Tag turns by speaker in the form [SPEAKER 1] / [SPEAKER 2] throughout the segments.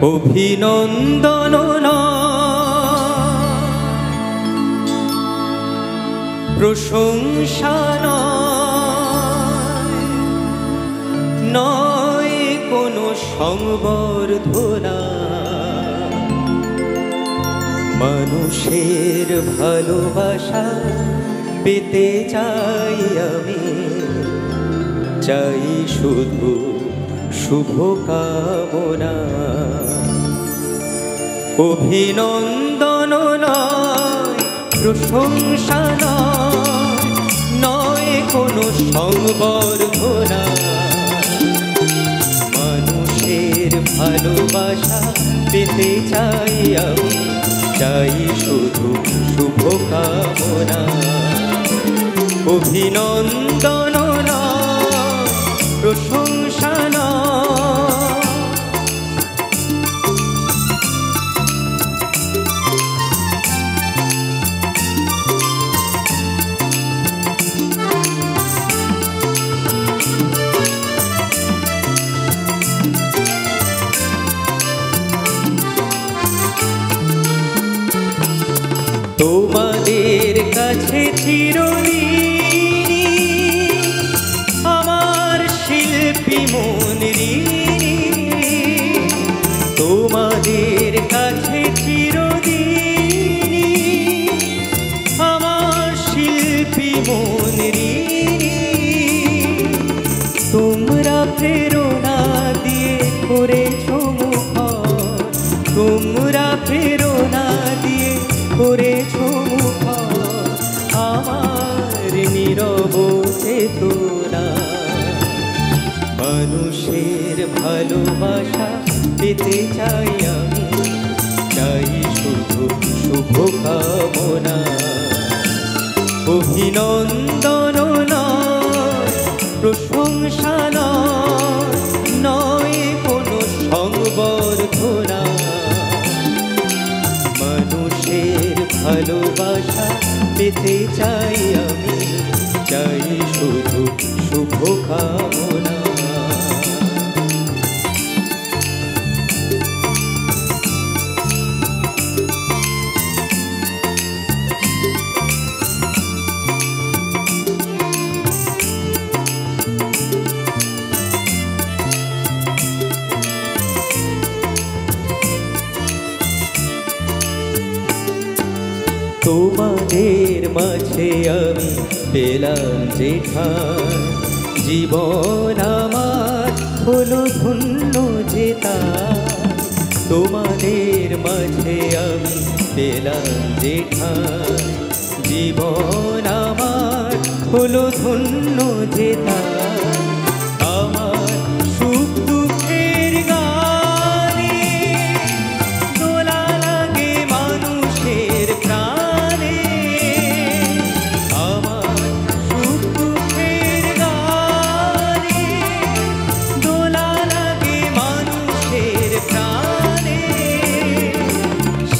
[SPEAKER 1] অভিনন্দন প্রশংসা নয় কোনো সংবর্ধনা, মানুষের ভালোবাসা পেতে চাই আমি, চাই শুধু শুভকামনা। অভিনন্দন নয় প্রশংসা নয় কোনো সংবর্ধনা, মানুষের ভালোবাসা পেতে চাই আমি, চাই শুধু শুভকামনা। অভিনন্দন নয় প্রশংসা তোমাদের কাছে চিরঋণী আমার শিল্পী মন ঋণী, তোমাদের কাছে চিরঋণী আমার শিল্পী মন ঋণী। তোমরা প্রেরণা দিয়ে করেছো মুখর, তোমরা প্রেরণা দিয়ে করেছো মুখর আমার নীরব চেতনা। মানুষের ভালোবাসা পেতে চাই আমি, চাই শুধু শুভকামনা। অভিনন্দন নয় প্রশংসা নয় কোনো সংবর্ধনা, মানুষের ভালোবাসা পেতে চাই আমি, চাই শুধু শুভকামনা। তোমাদের মাঝে আমি পেলাম যে ঠাঁই, জীবন আমার হলো ধন্য যে তাই। তোমাদের মাঝে আমি পেলাম যে ঠাঁই, জীবন আমার হলো ধন্য যে তাই। আমার সুখ দুঃখের গানে দোলা লাগে মানুষের প্রাণে, আমার সুখ দুঃখের গানে দোলা লাগে মানুষের প্রাণে।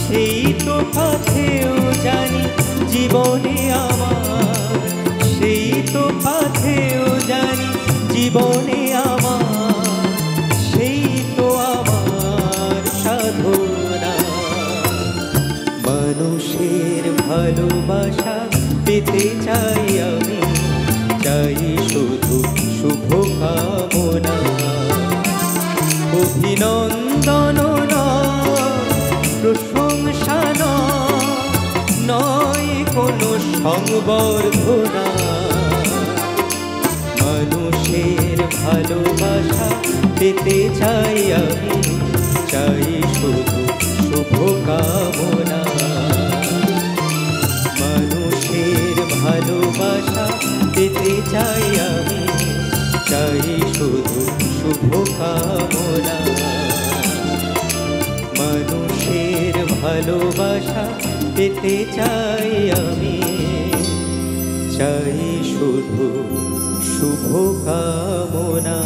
[SPEAKER 1] সেই তো পথেও জানি জীবনে আমার, সেই তো পথেও জানি জীবনে আমার, সেই তো আমার সাধনা। মানুষের ভালোবাসা পেতে চাই আমি, চাই শুধু শুভকামনা। অভিনন্দন প্রশংসা নয় কোনো সংবর্ধনা, মানুষের ভালোবাসা পেতে চাই আমি, চাই শুধু শুভকামনা। মানুষের ভালোবাসা পেতে চাই আমি, চাই শুধু শুভকামনা। মানুষের ভালোবাসা পেতে চাই আমি, চাই শুধু শুভকামনা।